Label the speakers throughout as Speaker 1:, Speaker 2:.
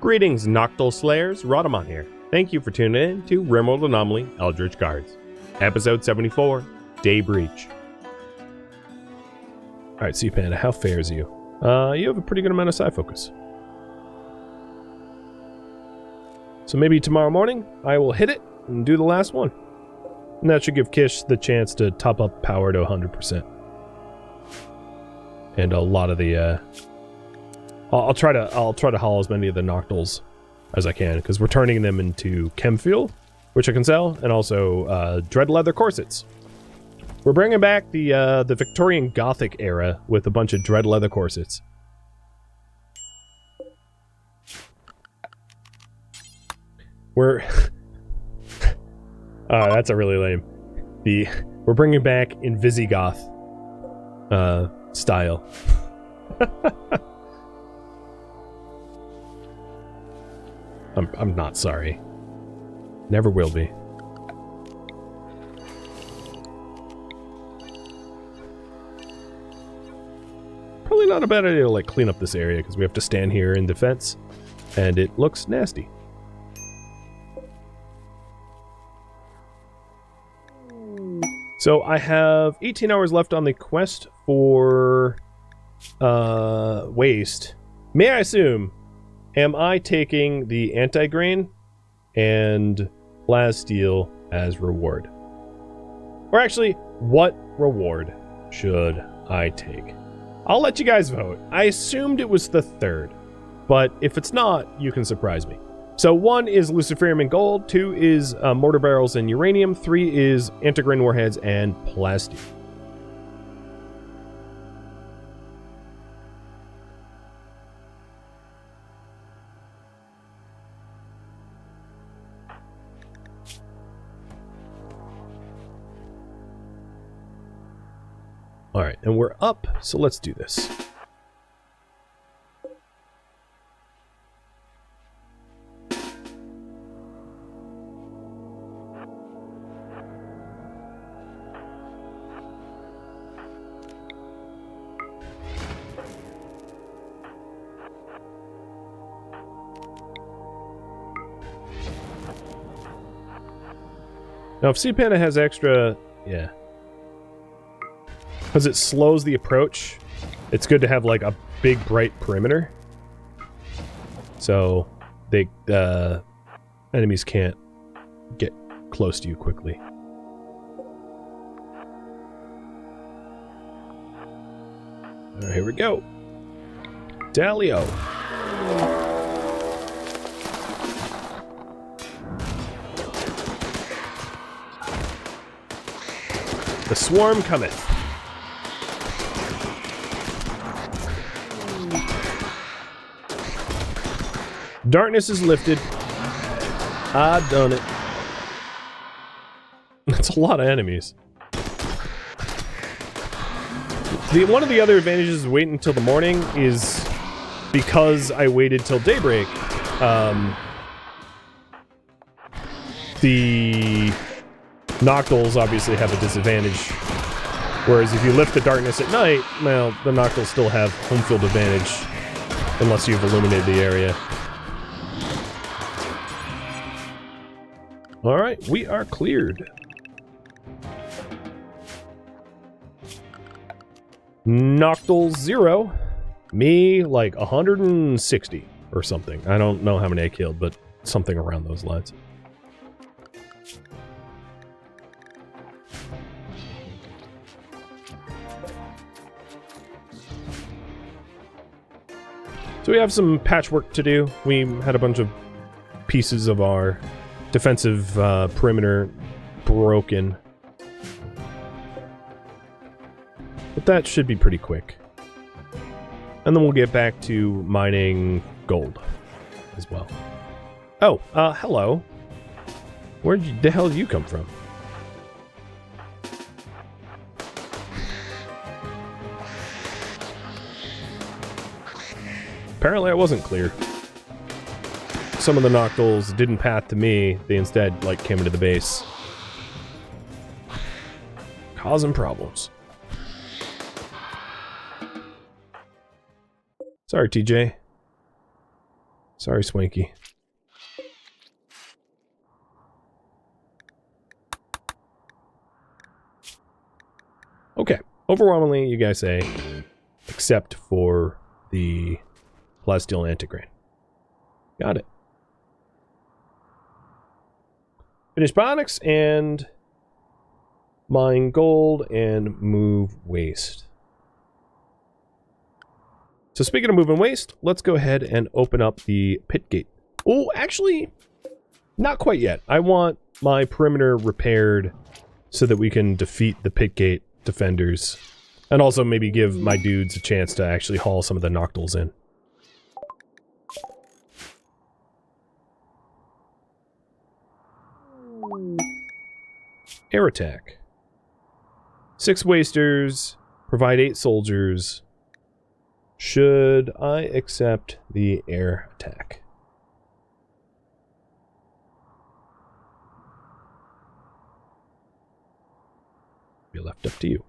Speaker 1: Greetings, Noctil Slayers, Rhadamant here. Thank you for tuning in to RimWorld Anomaly Eldritch Guards. Episode 74, Day Breach. Alright, Sea Panda, how fares you? You have a pretty good amount of side focus. So maybe tomorrow morning, I will hit it and do the last one. And that should give Kish the chance to top up power to 100%. And a lot of the, I'll try to haul as many of the Noctils as I can, because we're turning them into chem fuel, which I can sell, and also dread leather corsets. We're bringing back the Victorian Gothic era with a bunch of dread leather corsets. We're that's a really lame. We're bringing back Invisigoth style. I'm not sorry. Never will be. Probably not a bad idea to like clean up this area because we have to stand here in defense, and it looks nasty. So I have 18 hours left on the quest for waste. May I assume, am I taking the anti-grain and plasteel as reward? Or actually, what reward should I take? I'll let you guys vote. I assumed it was the third, but if it's not, you can surprise me. So 1 is Luciferium and gold, 2 is mortar barrels and uranium, 3 is anti-grain warheads and plasteel. Alright, and we're up, so let's do this. Now, if Sea Panda has extra... yeah. Because it slows the approach, it's good to have, like, a big, bright perimeter. So, they, enemies can't get close to you quickly. Alright, here we go. Dalio. The swarm cometh. Darkness is lifted. I done it. That's a lot of enemies. One of the other advantages of waiting until the morning is because I waited till daybreak. The Noctils obviously have a disadvantage. Whereas if you lift the darkness at night, well, the Noctils still have home field advantage unless you've illuminated the area. Alright, we are cleared. Noctils 0. Me, like, 160 or something. I don't know how many I killed, but something around those lines. So we have some patchwork to do. We had a bunch of pieces of our defensive perimeter broken. But that should be pretty quick. And then we'll get back to mining gold as well. Oh, hello. Where the hell did you come from? Apparently I wasn't clear. Some of the Noctils didn't path to me. They instead, like, came into the base. Causing problems. Sorry, TJ. Sorry, Swanky. Okay. Overwhelmingly, you guys say, except for the plasteel antigrain. Got it. Finish biotics and mine gold and move waste. So speaking of moving waste, let's go ahead and open up the pit gate. Oh, actually, not quite yet. I want my perimeter repaired so that we can defeat the pit gate defenders. And also maybe give my dudes a chance to actually haul some of the Noctils in. Air attack. 6 wasters, provide 8 soldiers. Should I accept the air attack? Be left up to you.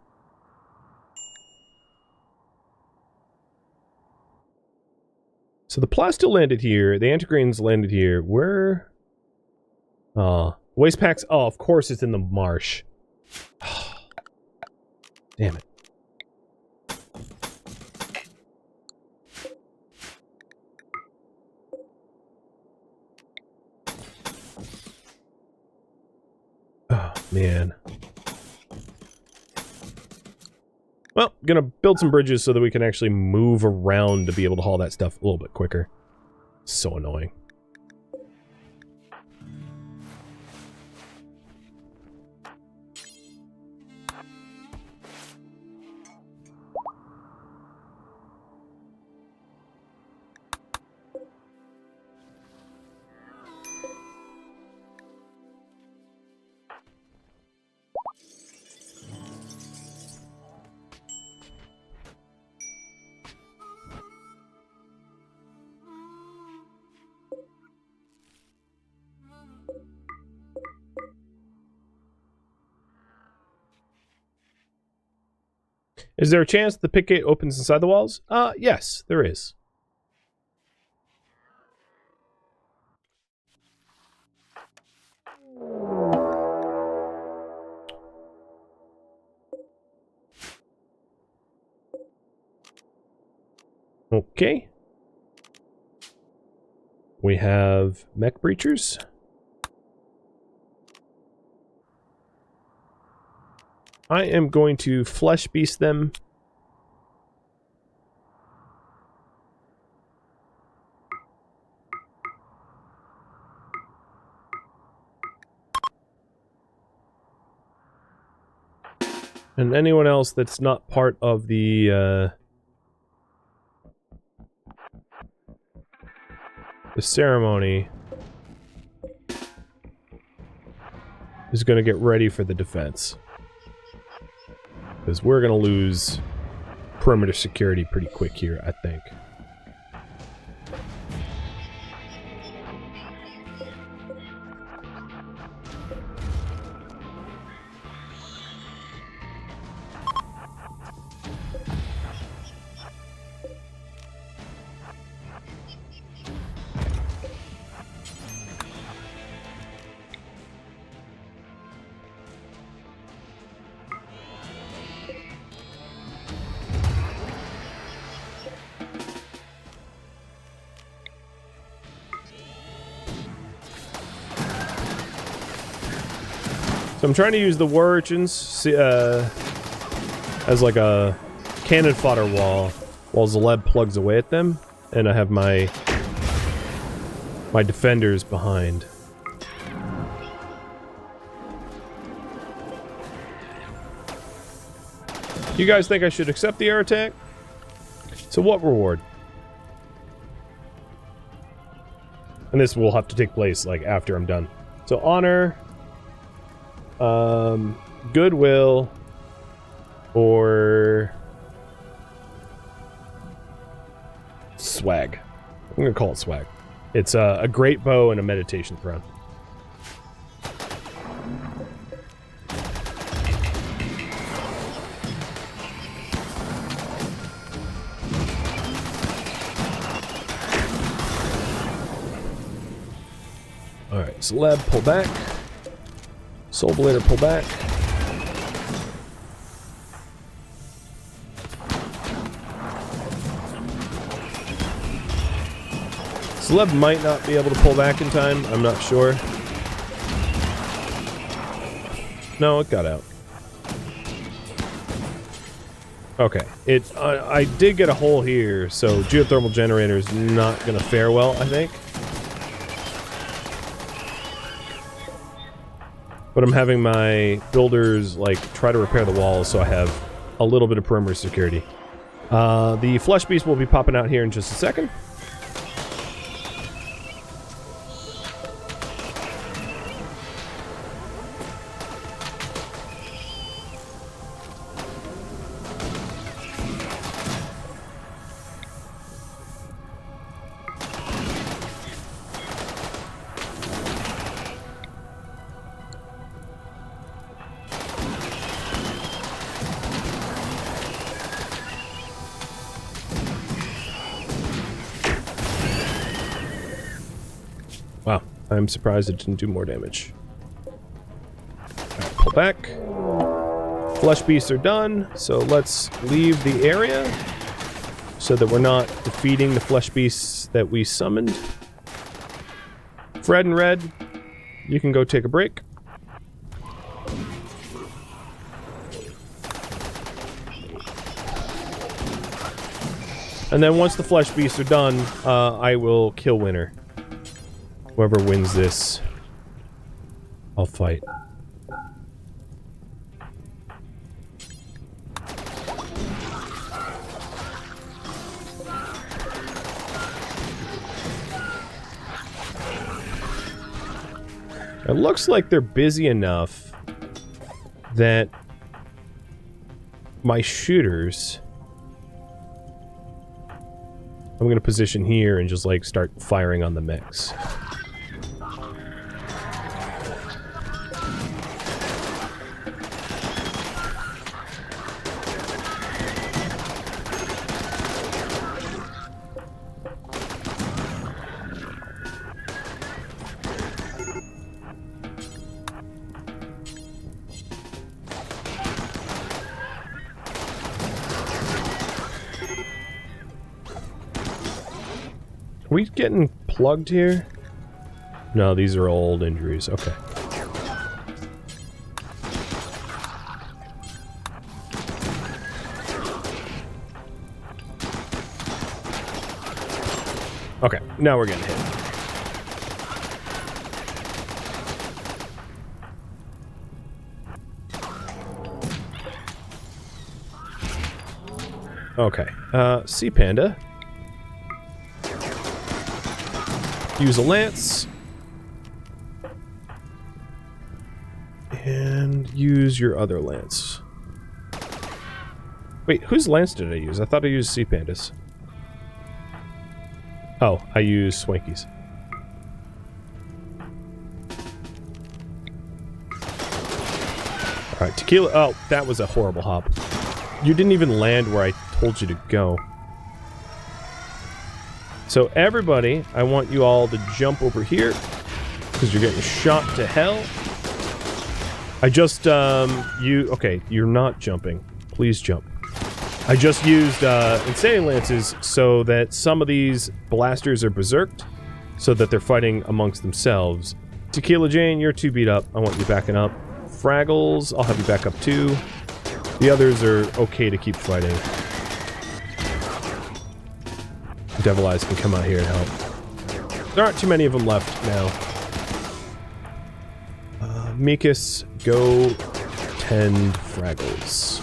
Speaker 1: So the plasteel landed here, the antigrains landed here. Where? Waste packs. Oh, of course it's in the marsh. Damn it. Oh, man. Well, gonna build some bridges so that we can actually move around to be able to haul that stuff a little bit quicker. So annoying. Is there a chance the pit gate opens inside the walls? Yes, there is. Okay. We have Mech Breachers. I am going to flesh beast them. And anyone else that's not part of the ceremony is going to get ready for the defense. Because we're going to lose perimeter security pretty quick here, I think. So I'm trying to use the war urchins as like a cannon fodder wall while Zaleb plugs away at them, and I have my defenders behind. You guys think I should accept the air attack? So what reward? And this will have to take place like after I'm done. So honor, goodwill, or swag. I'm gonna call it swag. It's a great bow and a meditation throne. Alright, Celeb, pull back. Soul Blader, pull back. Celeb might not be able to pull back in time, I'm not sure. No, it got out. Okay, I did get a hole here, so geothermal generator is not gonna fare well, I think. But I'm having my builders, like, try to repair the walls so I have a little bit of perimeter security. The Flesh Beast will be popping out here in just a second. Wow, I'm surprised it didn't do more damage. Right, pull back. Flesh Beasts are done, so let's leave the area so that we're not defeating the Flesh Beasts that we summoned. Fred and Red, you can go take a break. And then once the Flesh Beasts are done, I will kill Winter. Whoever wins this, I'll fight. It looks like they're busy enough that my shooters... I'm going to position here and just, like, start firing on the mechs. Are we getting plugged here? No, these are old injuries. Okay. Okay, now we're getting hit. Okay, Sea Panda. Use a lance. And use your other lance. Wait, whose lance did I use? I thought I used Sea Panda's. Oh, I used Swanky's. Alright, Tequila. Oh, that was a horrible hop. You didn't even land where I told you to go. So everybody, I want you all to jump over here, because you're getting shot to hell. I just, okay, you're not jumping. Please jump. I just used, Insanity Lances so that some of these blasters are berserked, so that they're fighting amongst themselves. Tequila Jane, you're too beat up. I want you backing up. Fraggles, I'll have you back up too. The others are okay to keep fighting. Devil Eyes can come out here and help. There aren't too many of them left now. Mikus, go tend Fraggles.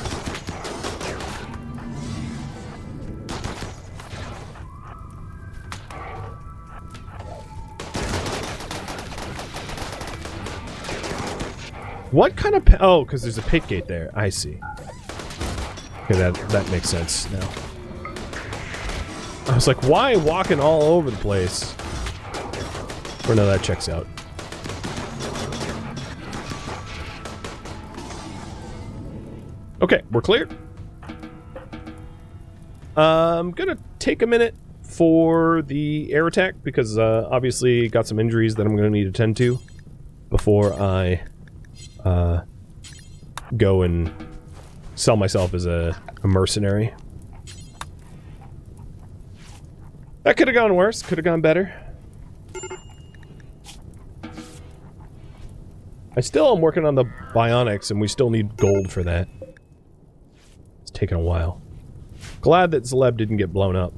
Speaker 1: What kind of... Oh, because there's a pit gate there. I see. Okay, that makes sense now. I was like, why walking all over the place? Or no, that checks out. Okay, we're clear. I'm gonna take a minute for the air attack because obviously got some injuries that I'm going to need to tend to before I go and sell myself as a mercenary. That could have gone worse, could have gone better. I still am working on the bionics, and we still need gold for that. It's taken a while. Glad that Zleb didn't get blown up.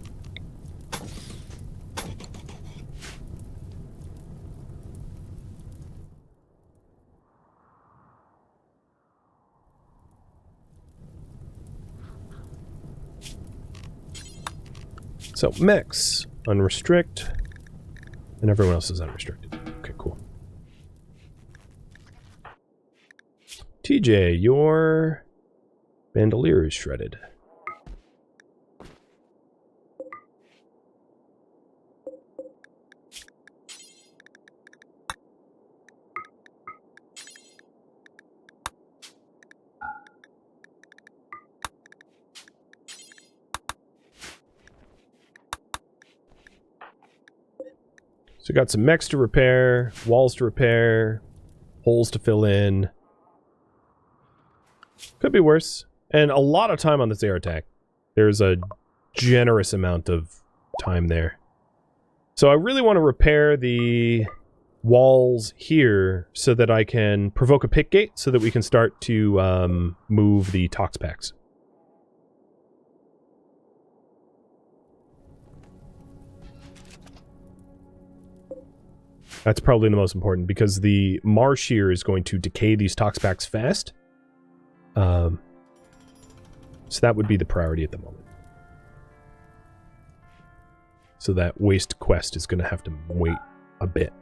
Speaker 1: So, mechs, unrestrict, and everyone else is unrestricted. Okay, cool. TJ, your bandolier is shredded. So we got some mechs to repair, walls to repair, holes to fill in. Could be worse. And a lot of time on this air attack. There's a generous amount of time there. So I really want to repair the walls here so that I can provoke a pick gate so that we can start to move the tox packs. That's probably the most important because the marsh here is going to decay these tox packs fast. So that would be the priority at the moment. So that waste quest is going to have to wait a bit.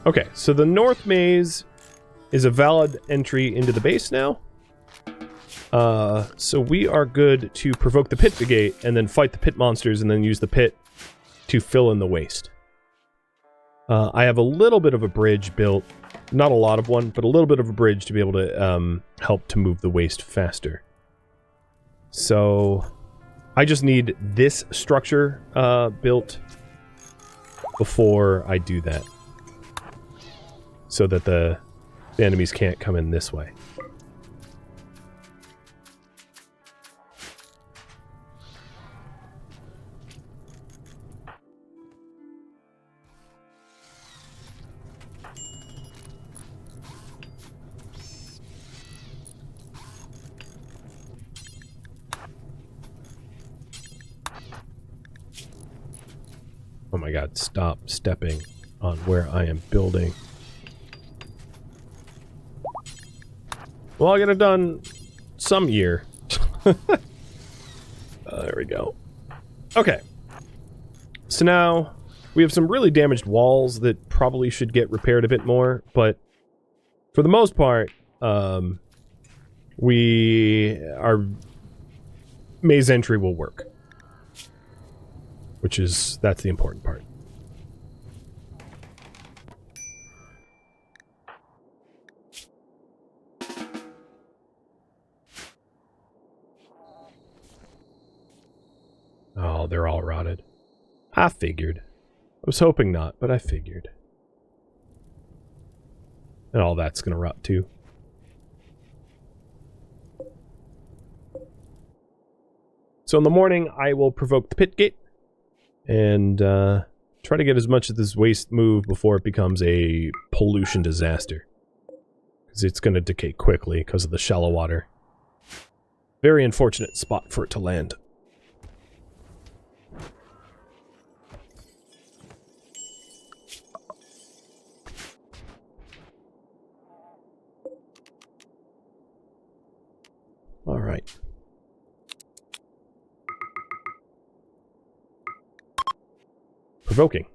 Speaker 1: Okay, so the North Maze is a valid entry into the base now. So we are good to provoke the pit gate and then fight the pit monsters and then use the pit to fill in the waste. I have a little bit of a bridge built. Not a lot of one, but a little bit of a bridge to be able to help to move the waste faster. So I just need this structure built before I do that. So that the enemies can't come in this way. Oh my god, stop stepping on where I am building. Well, I get it done some year. There we go. Okay. So now we have some really damaged walls that probably should get repaired a bit more, but for the most part, our maze entry will work. That's the important part. Oh, they're all rotted. I figured. I was hoping not, but I figured. And all that's gonna rot too. So in the morning, I will provoke the pit gate and try to get as much of this waste moved before it becomes a pollution disaster. Because it's gonna decay quickly because of the shallow water. Very unfortunate spot for it to land. Alright. Provoking.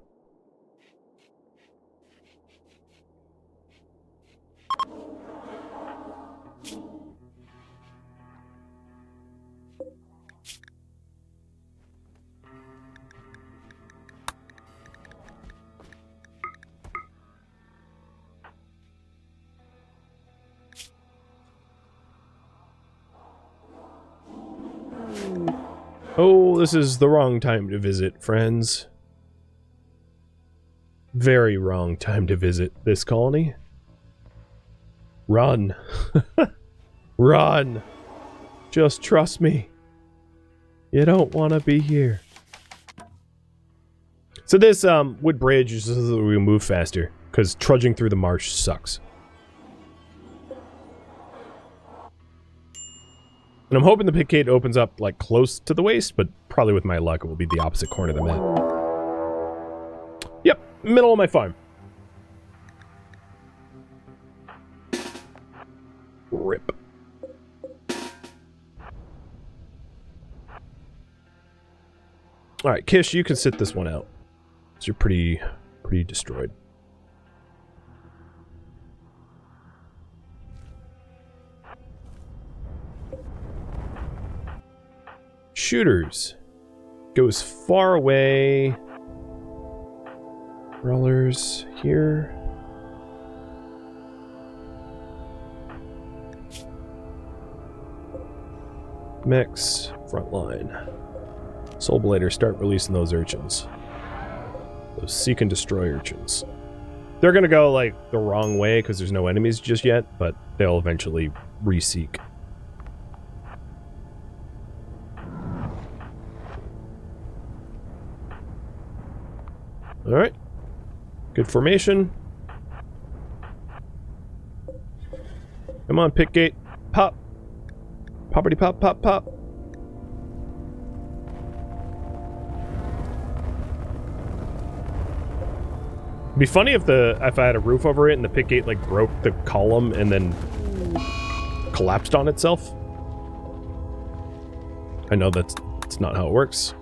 Speaker 1: Oh, this is the wrong time to visit, friends. Very wrong time to visit this colony. Run. Run. Just trust me. You don't want to be here. So this wood bridge is so that we can move faster, because trudging through the marsh sucks. And I'm hoping the pit gate opens up, like, close to the waist, but probably with my luck it will be the opposite corner of the map. Yep, middle of my farm. Rip. Alright, Kish, you can sit this one out. So you're pretty destroyed. Shooters. Goes far away. Rollers here. Mechs, front line. Soul Blader, start releasing those urchins. Those seek and destroy urchins. They're gonna go, like, the wrong way because there's no enemies just yet, but they'll eventually re-seek. Alright. Good formation. Come on, pit gate. Pop. Poppity pop, pop, pop. It'd be funny if I had a roof over it and the pit gate like broke the column and then collapsed on itself. I know that's not how it works.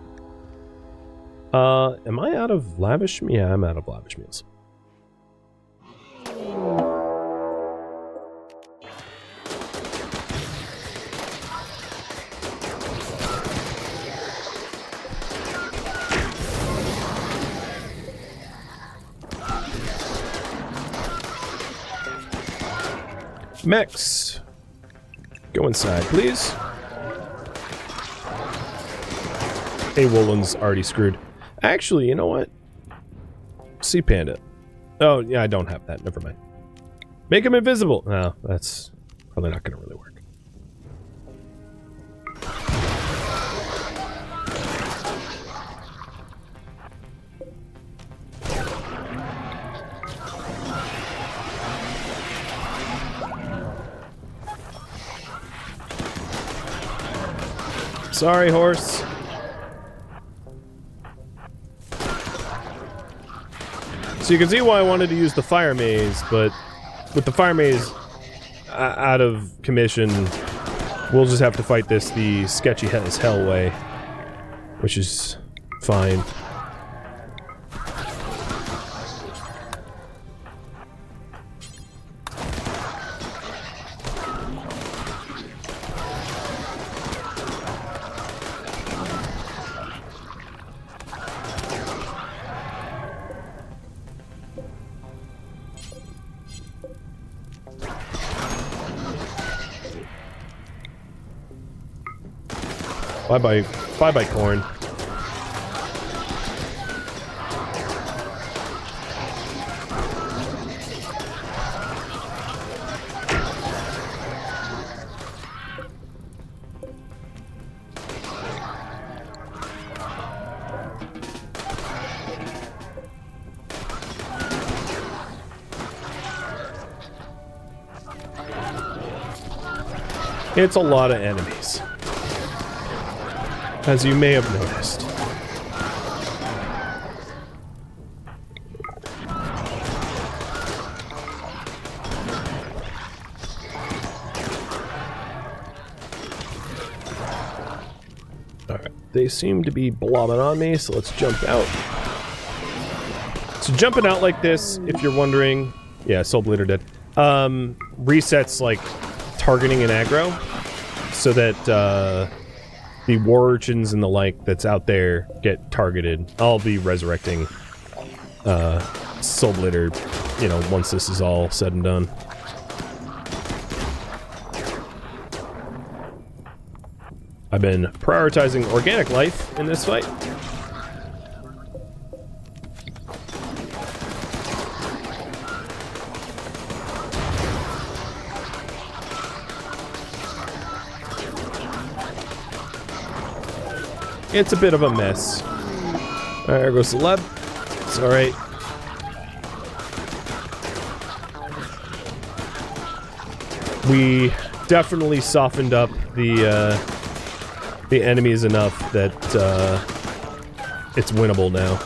Speaker 1: Am I out of lavish? Yeah, I'm out of lavish meals. Mechs, go inside, please. A Woolen's already screwed. Actually, you know what? Sea Panda. Oh, yeah, I don't have that. Never mind. Make him invisible. No, that's probably not going to really work. Sorry, horse. So you can see why I wanted to use the fire maze, but with the fire maze out of commission, we'll just have to fight this the sketchy as Hellway, which is fine. Bye-bye, corn. It's a lot of enemies, as you may have noticed. Alright, they seem to be blobbing on me, so let's jump out. So jumping out like this, if you're wondering... Yeah, Soul Bleeder dead. Resets, like, targeting and aggro, so that, the war urchins and the like that's out there get targeted. I'll be resurrecting, Soul Bleeder, you know, once this is all said and done. I've been prioritizing organic life in this fight. It's a bit of a mess. Alright, there goes the lab. It's alright. We definitely softened up the enemies enough that it's winnable now.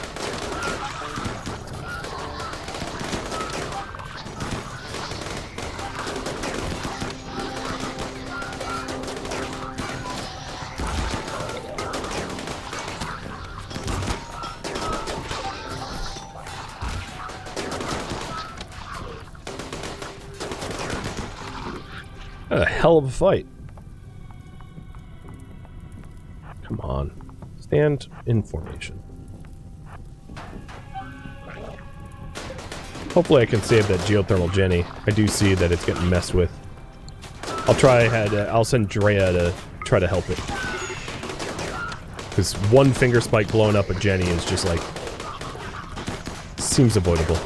Speaker 1: A hell of a fight. Come on. Stand in formation. Hopefully I can save that geothermal Jenny. I do see that it's getting messed with. I'll send Drea to try to help it. Because one finger spike blowing up a Jenny is just like... seems avoidable.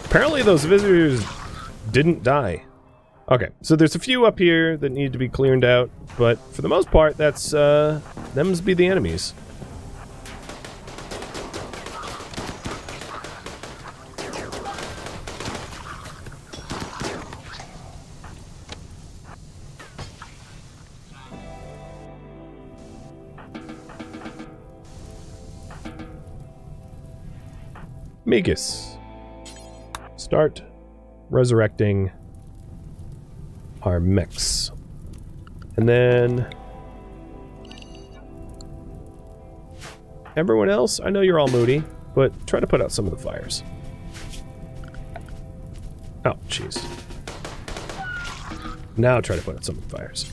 Speaker 1: Apparently those visitors didn't die. Okay, so there's a few up here that need to be cleared out, but for the most part, that's, them's be the enemies. Migas. Start resurrecting our mechs. And then... everyone else, I know you're all moody, but try to put out some of the fires. Oh, jeez. Now try to put out some of the fires.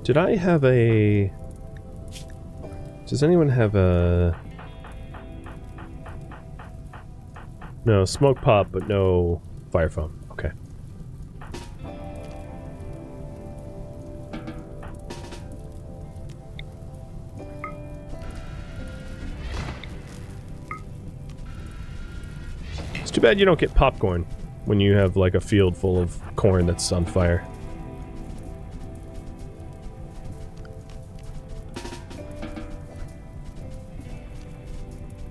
Speaker 1: Did I have a... does anyone have a... no, smoke pop, but no fire foam. Okay. It's too bad you don't get popcorn when you have like a field full of corn that's on fire.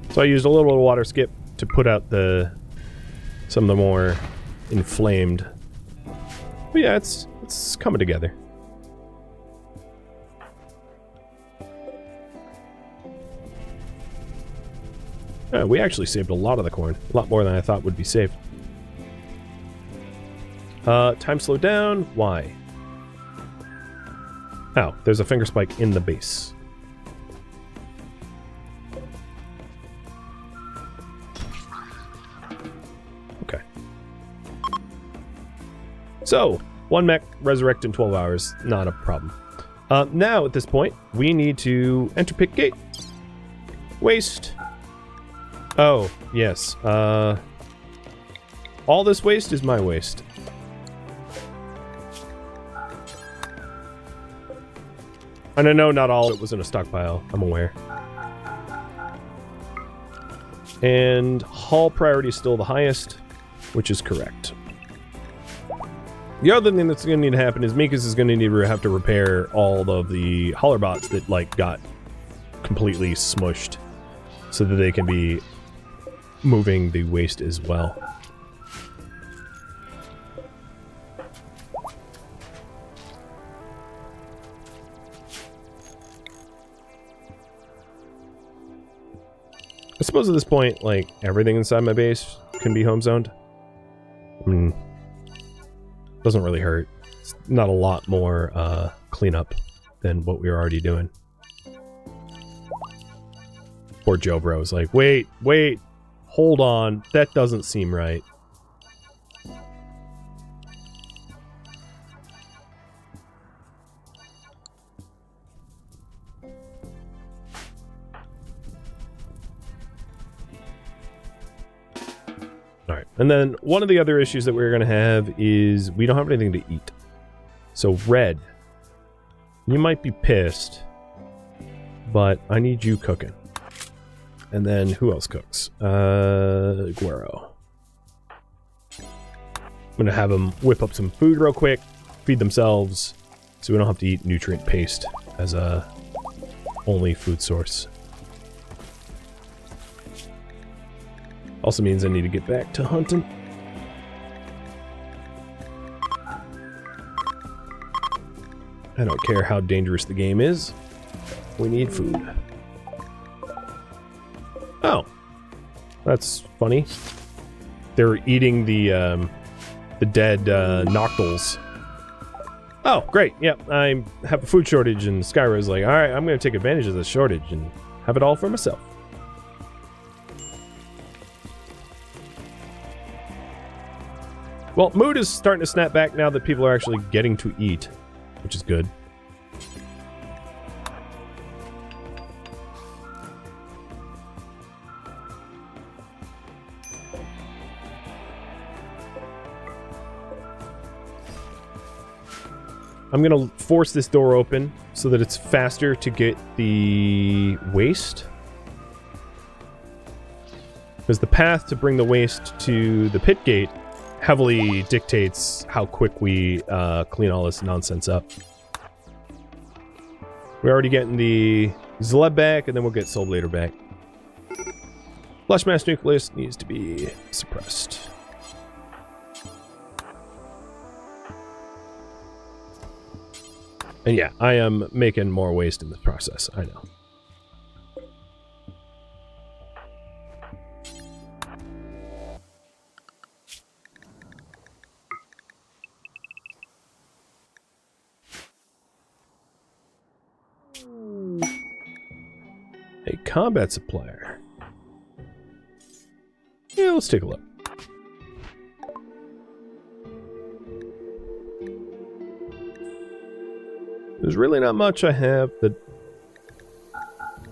Speaker 1: So I used a little bit of water skip to put out some of the more inflamed. But yeah, it's coming together. We actually saved a lot of the corn. A lot more than I thought would be saved. Time slowed down. Why? Oh, there's a finger spike in the base. So, one mech resurrect in 12 hours, not a problem. Now, at this point, we need to enter pick gate. Waste. Oh, yes. All this waste is my waste. And I know not all of it was in a stockpile, I'm aware. And haul priority is still the highest, which is correct. The other thing that's going to need to happen is Mikas is going to need to have to repair all of the hauler bots that, like, got completely smushed so that they can be moving the waste as well. suppose at this point, like, everything inside my base can be home zoned. I mean, doesn't really hurt. It's not a lot more cleanup than what we were already doing. Poor Joe Bro is like, wait, hold on, that doesn't seem right. Alright, and then one of the other issues that we're going to have is we don't have anything to eat. So Red, you might be pissed, but I need you cooking. And then who else cooks? Guero. I'm gonna have them whip up some food real quick, feed themselves, so we don't have to eat nutrient paste as a only food source. Also means I need to get back to hunting. I don't care how dangerous the game is. We need food. Oh, that's funny. They're eating the dead noctils. Oh, great. Yep, I have a food shortage, and Skyra's like, all right, I'm going to take advantage of this shortage and have it all for myself. Well, mood is starting to snap back now that people are actually getting to eat, which is good. I'm going to force this door open so that it's faster to get the waste. Because the path to bring the waste to the pit gate heavily dictates how quick we clean all this nonsense up. We're already getting the Zleb back, and then we'll get Soul Blader back. Flesh Mass Nucleus needs to be suppressed. And yeah, I am making more waste in this process, I know. A combat supplier. Yeah, let's take a look. There's really not much I have that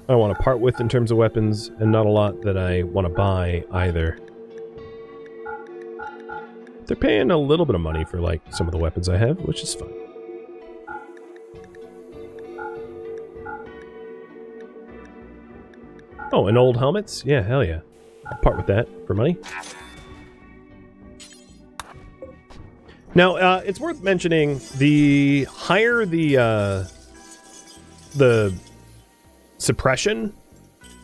Speaker 1: I want to part with in terms of weapons, and not a lot that I want to buy either. They're paying a little bit of money for, like, some of the weapons I have, which is fun. Oh, and old helmets? Yeah, hell yeah. I'll part with that for money. Now, it's worth mentioning, the higher the suppression,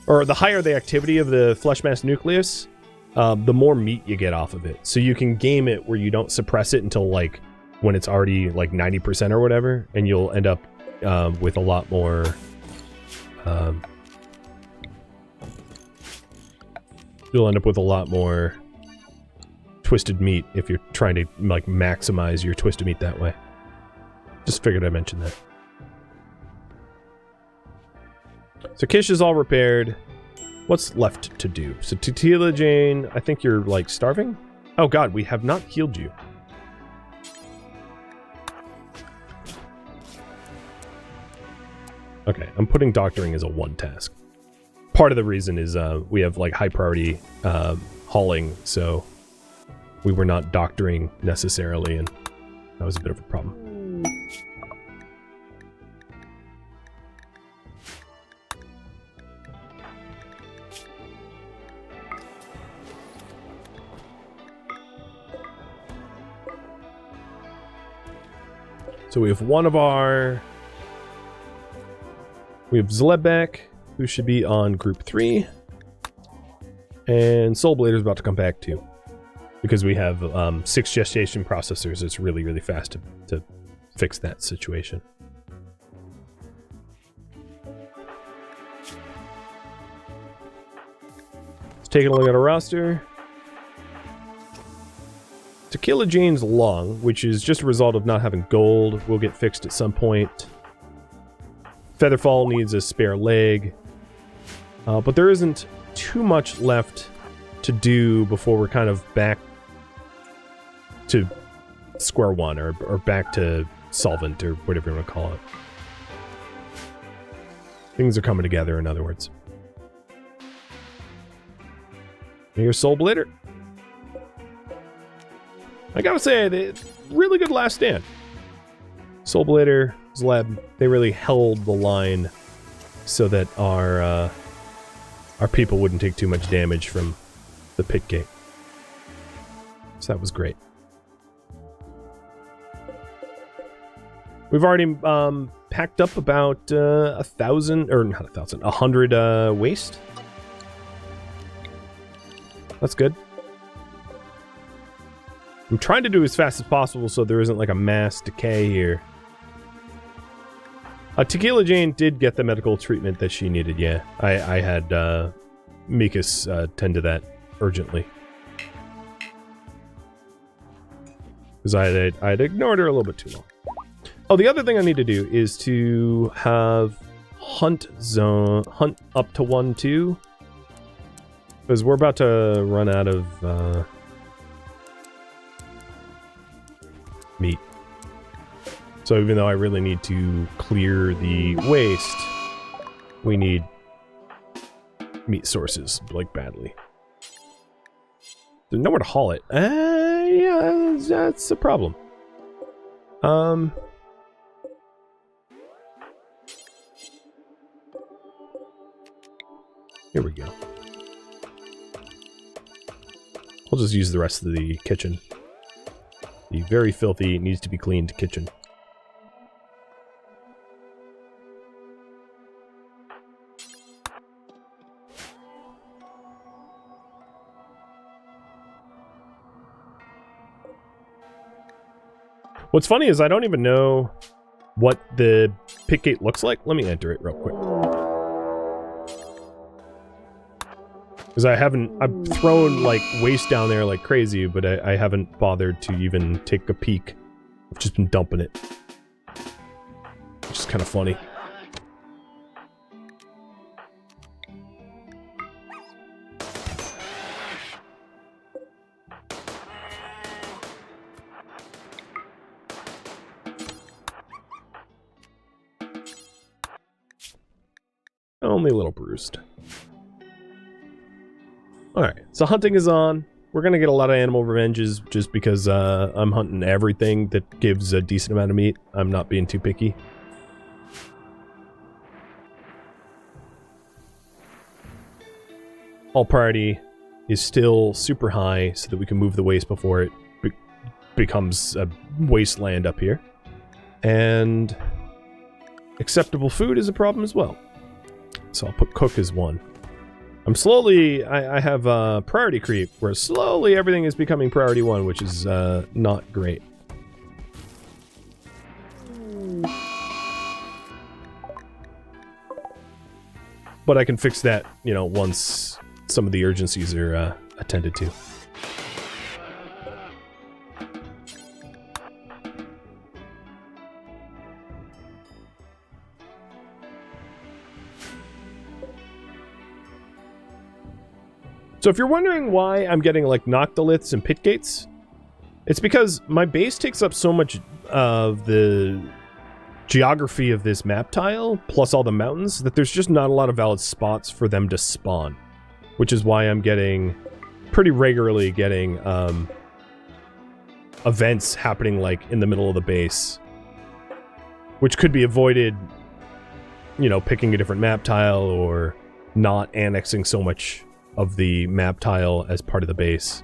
Speaker 1: or the higher the activity of the Flesh Mass Nucleus, the more meat you get off of it. So you can game it where you don't suppress it until, like, when it's already, like, 90% or whatever, and you'll end up with a lot more... you'll end up with a lot more twisted meat if you're trying to, like, maximize your twisted meat that way. Just figured I'd mention that. So Kish is all repaired. What's left to do? So Titila Jane, I think you're, like, starving? Oh god, we have not healed you. Okay, I'm putting doctoring as a one task. Part of the reason is we have, like, high priority hauling, so we were not doctoring necessarily, and that was a bit of a problem. So we have one of our... We have Zlebek, who should be on group 3. And Soul Blader's about to come back too. Because we have 6 gestation processors, it's really, really fast to fix that situation. Taking a look at our roster. Tequila Jane's lung, which is just a result of not having gold, will get fixed at some point. Featherfall needs a spare leg. But there isn't too much left to do before we're kind of back to square one, or back to solvent, or whatever you want to call it. Things are coming together, in other words. Here's Soul Blitter. I gotta say, they really good last stand. Soul Blitter, Zleb, they really held the line so that our people wouldn't take too much damage from the pit gate. So that was great. We've already packed up about 1,000, or not 1,000, 100 waste. That's good. I'm trying to do as fast as possible so there isn't like a mass decay here. Tequila Jane did get the medical treatment that she needed, yeah. I had Mikas tend to that urgently. Because I had ignored her a little bit too long. Oh, the other thing I need to do is to have hunt up to 1-2. Because we're about to run out of meat. So even though I really need to clear the waste, we need meat sources, like, badly. There's nowhere to haul it. Yeah, that's a problem. Here we go. I'll just use the rest of the kitchen. The very filthy, needs to be cleaned kitchen. What's funny is I don't even know what the pit gate looks like. Let me enter it real quick. Because I've thrown, like, waste down there like crazy, but I haven't bothered to even take a peek. I've just been dumping it. Which is kind of funny. Only a little bruised. Alright, so hunting is on. We're gonna get a lot of animal revenges just because I'm hunting everything that gives a decent amount of meat. I'm not being too picky. All priority is still super high so that we can move the waste before it becomes a wasteland up here. And acceptable food is a problem as well. So I'll put cook as 1. I'm slowly, I have priority creep, where slowly everything is becoming priority 1, which is not great. But I can fix that, you know, once some of the urgencies are attended to. So if you're wondering why I'm getting, like, noctiliths and pit gates, it's because my base takes up so much of the geography of this map tile, plus all the mountains, that there's just not a lot of valid spots for them to spawn. Which is why I'm getting, pretty regularly getting, events happening, like, in the middle of the base. Which could be avoided, you know, picking a different map tile, or not annexing so much of the map tile as part of the base.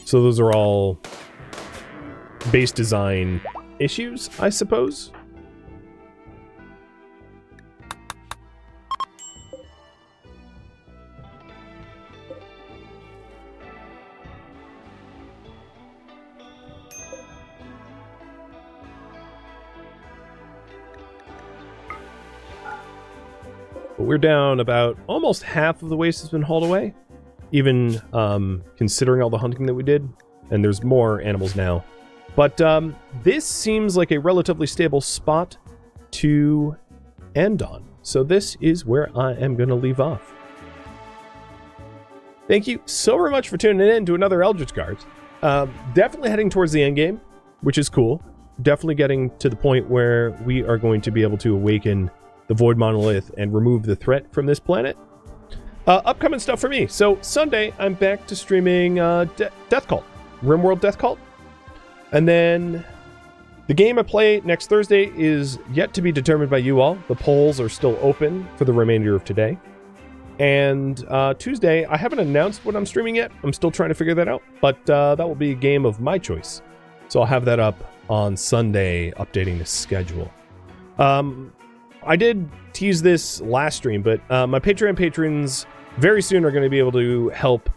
Speaker 1: So those are all base design issues, I suppose. But we're down about almost half of the waste has been hauled away. even considering all the hunting that we did. And there's more animals now. But this seems like a relatively stable spot to end on. So this is where I am going to leave off. Thank you so very much for tuning in to another Eldritch Guards. Definitely heading towards the end game, which is cool. Definitely getting to the point where we are going to be able to awaken the Void Monolith and remove the threat from this planet. Upcoming stuff for me. So Sunday, I'm back to streaming Death Cult, RimWorld Death Cult. And then the game I play next Thursday is yet to be determined by you all. The polls are still open for the remainder of today. And Tuesday, I haven't announced what I'm streaming yet. I'm still trying to figure that out. But that will be a game of my choice. So I'll have that up on Sunday, updating the schedule. I did tease this last stream, but my Patreon patrons very soon are going to be able to help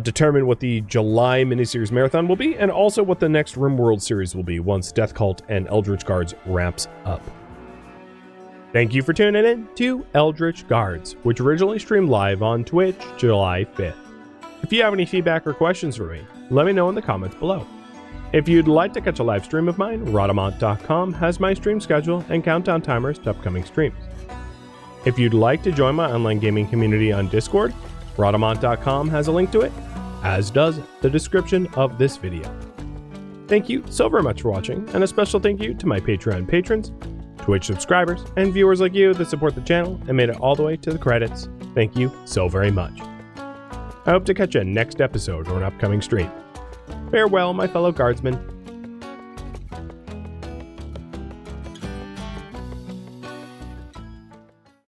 Speaker 1: determine what the July miniseries marathon will be, and also what the next RimWorld series will be once Death Cult and Eldritch Guards wraps up. Thank you for tuning in to Eldritch Guards, which originally streamed live on Twitch July 5th. If you have any feedback or questions for me, let me know in the comments below. If you'd like to catch a live stream of mine, Rhadamant.com has my stream schedule and countdown timers to upcoming streams. If you'd like to join my online gaming community on Discord, Rhadamant.com has a link to it, as does the description of this video. Thank you so very much for watching, and a special thank you to my Patreon patrons, Twitch subscribers, and viewers like you that support the channel and made it all the way to the credits. Thank you so very much. I hope to catch you next episode or an upcoming stream. Farewell, my fellow guardsmen.